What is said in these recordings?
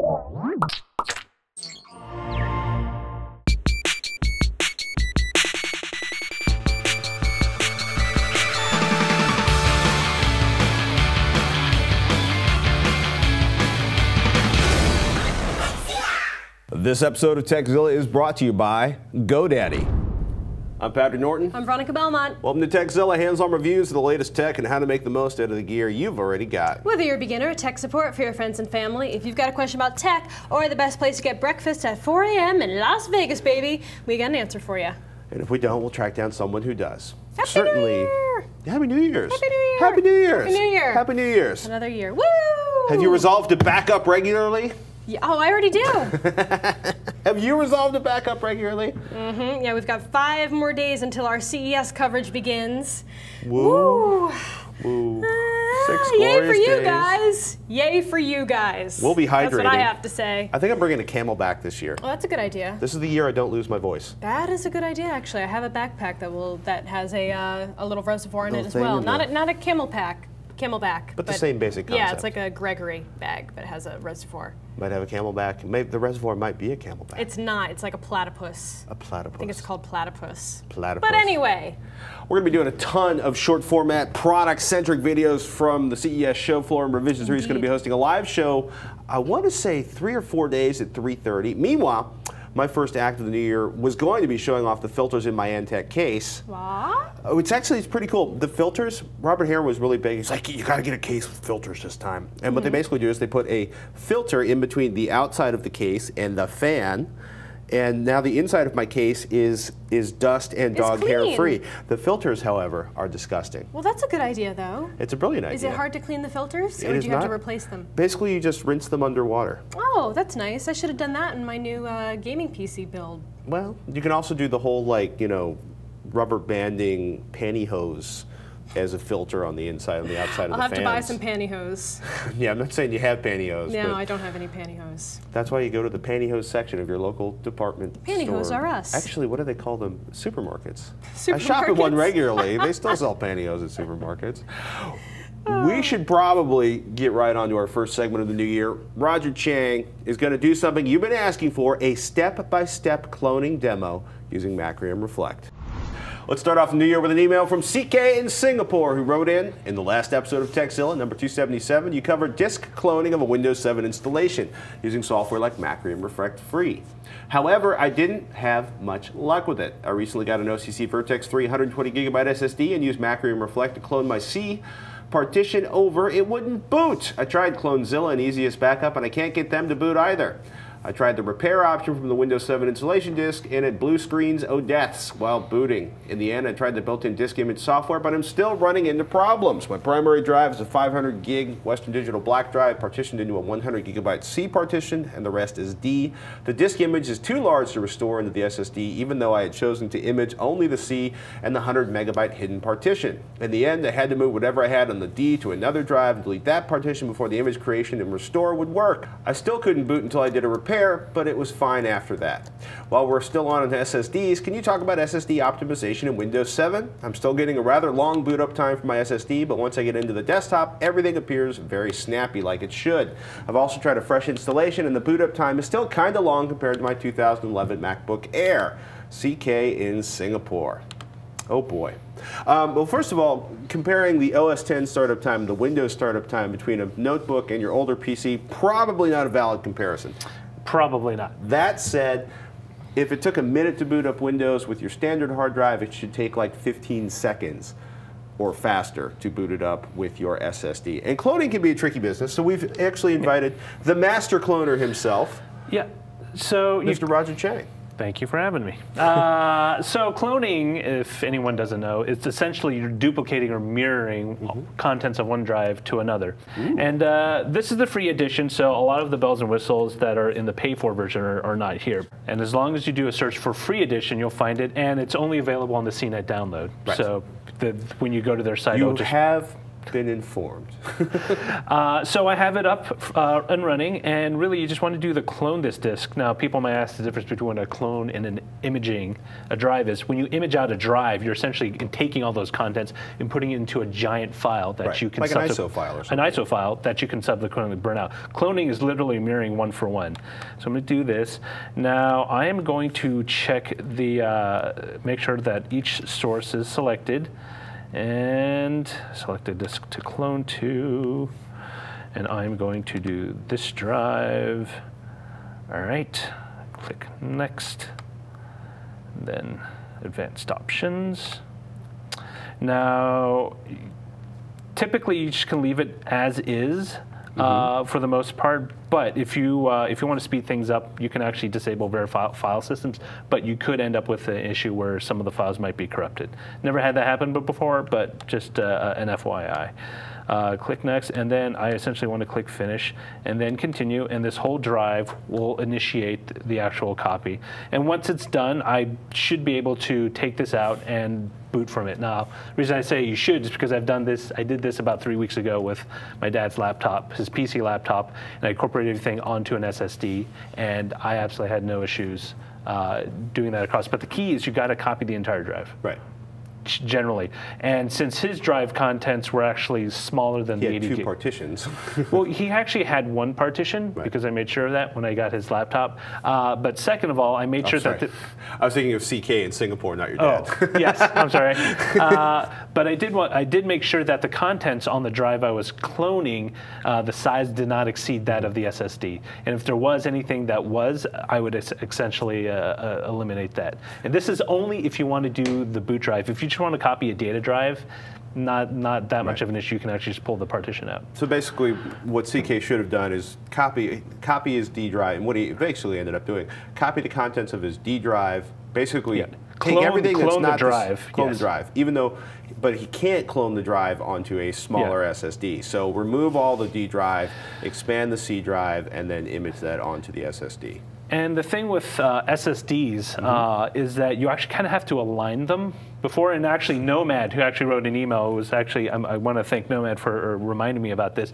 This episode of Tekzilla is brought to you by GoDaddy. I'm Patrick Norton. I'm Veronica Belmont. Welcome to Tekzilla, hands-on reviews of the latest tech and how to make the most out of the gear you've already got. Whether you're a beginner, tech support for your friends and family, if you've got a question about tech, or the best place to get breakfast at 4 a.m. in Las Vegas, baby, we got an answer for you. And if we don't, we'll track down someone who does. Happy New Year! Happy New Year's! Happy New Year! Happy New Year's! Happy New Year! Happy New Year's! Another year. Woo! Have you resolved to back up regularly? Yeah, oh, I already do. Have you resolved to back up regularly? Mm-hmm. Yeah, we've got 5 more days until our CES coverage begins. Woo! Woo! 6 yay for you days. Guys! Yay for you guys! We'll be hydrating. That's what I have to say. I think I'm bringing a Camelback this year. Oh, that's a good idea. This is the year I don't lose my voice. That is a good idea, actually. I have a backpack that has a little reservoir in it as well. Not a Camelback. But the same basic concept. Yeah, it's like a Gregory bag, but it has a reservoir. Might have a Camelback. Maybe the reservoir might be a Camelback. It's not. It's like a platypus. A platypus. I think it's called platypus. Platypus. But anyway. We're going to be doing a ton of short format, product-centric videos from the CES show floor, and Revision 3 is going to be hosting a live show, I want to say 3 or 4 days at 3:30. Meanwhile, my first act of the new year was going to be showing off the filters in my Antec case. What? Oh, it's pretty cool. The filters, Robert Hare was really big. He's like, you got to get a case with filters this time. And what they basically do is they put a filter in between the outside of the case and the fan. And now the inside of my case is dust and dog hair free. The filters, however, are disgusting. Well, that's a good idea, though. It's a brilliant idea. Is it hard to clean the filters, or do you have to replace them? Basically, you just rinse them underwater. Oh, that's nice. I should have done that in my new gaming PC build. Well, you can also do the whole, like, rubber banding pantyhose as a filter on the inside and the outside of the fans. I'll have to buy some pantyhose. Yeah, I'm not saying you have pantyhose. No, I don't have any pantyhose. That's why you go to the pantyhose section of your local department store. Pantyhose are us. Actually, what do they call them? Supermarkets. Supermarkets? I shop at one regularly. They still sell pantyhose at supermarkets. We should probably get right on to our first segment of the new year. Roger Chang is going to do something you've been asking for, a step-by-step cloning demo using Macrium Reflect. Let's start off the new year with an email from CK in Singapore, who wrote in the last episode of Tekzilla, number 277, you covered disk cloning of a Windows 7 installation using software like Macrium Reflect Free. However, I didn't have much luck with it. I recently got an OCC Vertex 320 gigabyte SSD and used Macrium Reflect to clone my C partition over. It wouldn't boot. I tried CloneZilla and Easiest Backup, and I can't get them to boot either. I tried the repair option from the Windows 7 installation disk, and it blue screens oh deaths while booting. In the end, I tried the built-in disk image software, but I'm still running into problems. My primary drive is a 500 gig Western Digital black drive partitioned into a 100 gigabyte C partition, and the rest is D. The disk image is too large to restore into the SSD, even though I had chosen to image only the C and the 100 megabyte hidden partition. In the end, I had to move whatever I had on the D to another drive and delete that partition before the image creation and restore would work. I still couldn't boot until I did a repair, but it was fine after that. While we're still on SSDs, can you talk about SSD optimization in Windows 7? I'm still getting a rather long boot up time for my SSD, but once I get into the desktop, everything appears very snappy like it should. I've also tried a fresh installation, and the boot up time is still kind of long compared to my 2011 MacBook Air. CK in Singapore. Oh boy. Well, first of all, comparing the OS X startup time, the Windows startup time between a notebook and your older PC, probably not a valid comparison. Probably not. That said, if it took a minute to boot up Windows with your standard hard drive, it should take like 15 seconds or faster to boot it up with your SSD. And cloning can be a tricky business, so we've actually invited the master cloner himself, so Mr. Roger Chang. Thank you for having me. So cloning, if anyone doesn't know, it's essentially you're duplicating or mirroring contents of one drive to another. And this is the free edition, so a lot of the bells and whistles that are in the pay-for version are not here. And as long as you do a search for free edition, you'll find it, and it's only available on the CNET download. Right. So when you go to their site, you have been informed. So I have it up and running, and really you just want to do the clone this disk. Now people might ask the difference between a clone and an imaging a drive is when you image out a drive, you're essentially taking all those contents and putting it into a giant file that you can like an ISO file or something. An ISO file that you can subsequently burn out. Cloning is literally mirroring one for one. So I'm going to do this. Now I am going to check the make sure that each source is selected. And select a disk to clone to, and I'm going to do this drive. All right, click next, then advanced options. Now, typically you just can leave it as is. For the most part, but if you want to speed things up, you can actually disable verify file systems, but you could end up with an issue where some of the files might be corrupted. Never had that happen before, but just an FYI. Click next, and then I essentially want to click finish, and then continue, and this whole drive will initiate the actual copy. And once it's done, I should be able to take this out and boot from it. Now, the reason I say you should is because I've done this, I did this about 3 weeks ago with my dad's laptop, his PC laptop, and I incorporated everything onto an SSD, and I absolutely had no issues doing that across. But the key is you got to copy the entire drive. Right. Generally, and since his drive contents were actually smaller than the 80 He had 2 gig. partitions. Well, he actually had 1 partition because I made sure of that when I got his laptop. But second of all, I made sure that I was thinking of CK in Singapore, not your dad. Oh, yes, I'm sorry. But I did make sure that the contents on the drive I was cloning, the size did not exceed that of the SSD. And if there was anything that was, I would essentially eliminate that. And this is only if you want to do the boot drive. If you just want to copy a data drive, not that much of an issue. You can actually just pull the partition out. So basically, what CK should have done is copy his D drive, and what he basically ended up doing, copy the contents of his D drive, basically take everything that's not the drive. Clone the drive, even though, but he can't clone the drive onto a smaller SSD. So remove all the D drive, expand the C drive, and then image that onto the SSD. And the thing with SSDs is that you actually kind of have to align them before. And actually, Nomad, who actually wrote an email, was actually I want to thank Nomad for reminding me about this.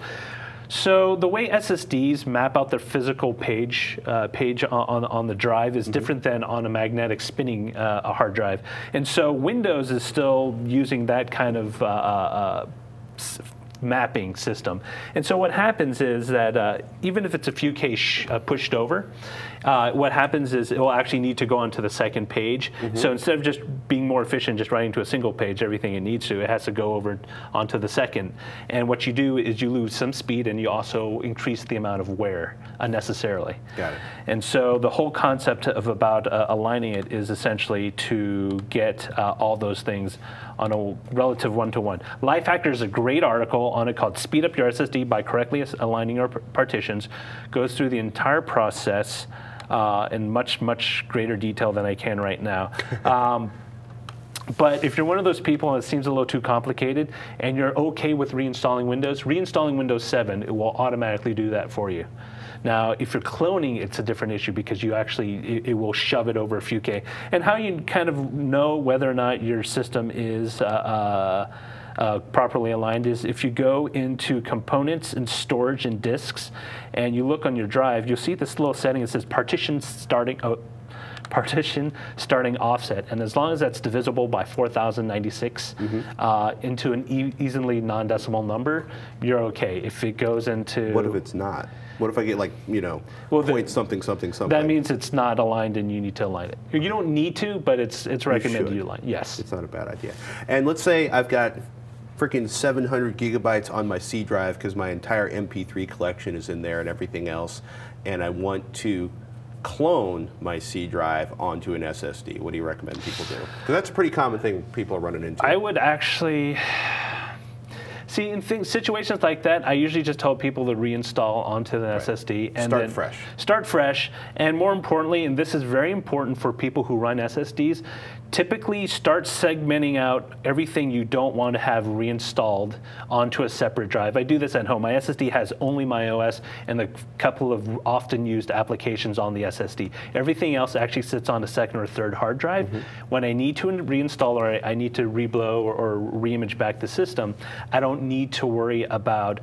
So the way SSDs map out their physical page on the drive is different than on a magnetic spinning a hard drive. And so Windows is still using that kind of mapping system. And so what happens is that even if it's a few K pushed over, what happens is it will actually need to go onto the second page. So instead of just being more efficient, just writing to a single page, everything it needs to, it has to go over onto the second. And what you do is you lose some speed, and you also increase the amount of wear unnecessarily. Got it. And so the whole concept of about aligning it is essentially to get all those things on a relative one-to-one. Lifehacker is a great article on it called Speed Up Your SSD by Correctly Aligning Your Partitions. Goes through the entire process in much, much greater detail than I can right now. But if you're one of those people and it seems a little too complicated and you're okay with reinstalling Windows 7, it will automatically do that for you. Now, if you're cloning, it's a different issue because you actually, it will shove it over a few K. And how you kind of know whether or not your system is properly aligned is if you go into components and storage and disks and you look on your drive, you'll see this little setting that says partition starting offset, and as long as that's divisible by 4096 into an easily non-decimal number, you're okay. If it goes into... What if it's not? What if I get like, you know, point something, something, something? That means it's not aligned and you need to align it. You don't need to, but it's recommended you align. Yes. It's not a bad idea. And let's say I've got freaking 700 gigabytes on my C drive because my entire MP3 collection is in there and everything else, and I want to clone my C drive onto an SSD. What do you recommend people do? Because that's a pretty common thing people are running into. I would actually... See, in situations like that, I usually just tell people to reinstall onto the SSD and start fresh. Start fresh, and more importantly, and this is very important for people who run SSDs, typically start segmenting out everything you don't want to have reinstalled onto a separate drive. I do this at home. My SSD has only my OS and a couple of often used applications on the SSD. Everything else actually sits on a second or third hard drive. When I need to reinstall or I need to reblow or reimage back the system, I don't need to worry about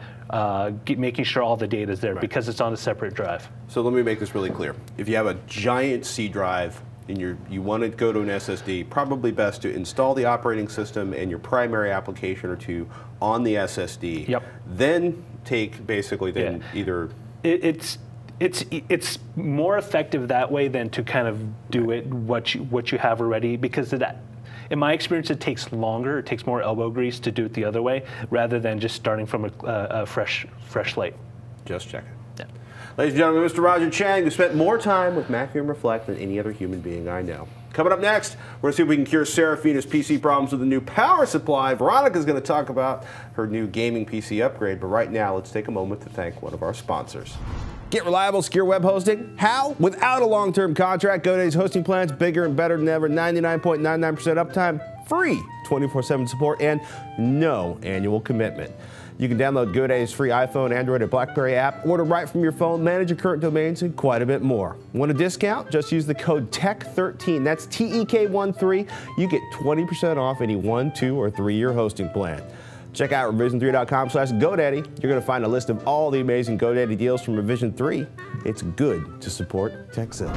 making sure all the data is there because it's on a separate drive. So let me make this really clear. If you have a giant C drive and you want to go to an SSD, probably best to install the operating system and your primary application or two on the SSD. Yep. Then take basically either. It's more effective that way than to kind of do it what you have already, because in my experience, it takes longer. It takes more elbow grease to do it the other way rather than just starting from a fresh slate. Just check it. Yeah. Ladies and gentlemen, Mr. Roger Chang, who spent more time with Macrium Reflect than any other human being I know. Coming up next, we're going to see if we can cure Serafina's PC problems with a new power supply. Veronica's going to talk about her new gaming PC upgrade. But right now, let's take a moment to thank one of our sponsors. Get reliable, secure web hosting. How? Without a long-term contract. GoDaddy's hosting plans, bigger and better than ever. 99.99% uptime, free 24/7 support, and no annual commitment. You can download GoDaddy's free iPhone, Android, or BlackBerry app, order right from your phone, manage your current domains, and quite a bit more. Want a discount? Just use the code TEK13. That's TEK13. You get 20% off any 1, 2, or 3-year hosting plan. Check out revision3.com/GoDaddy. You're going to find a list of all the amazing GoDaddy deals from Revision 3. It's good to support Tekzilla.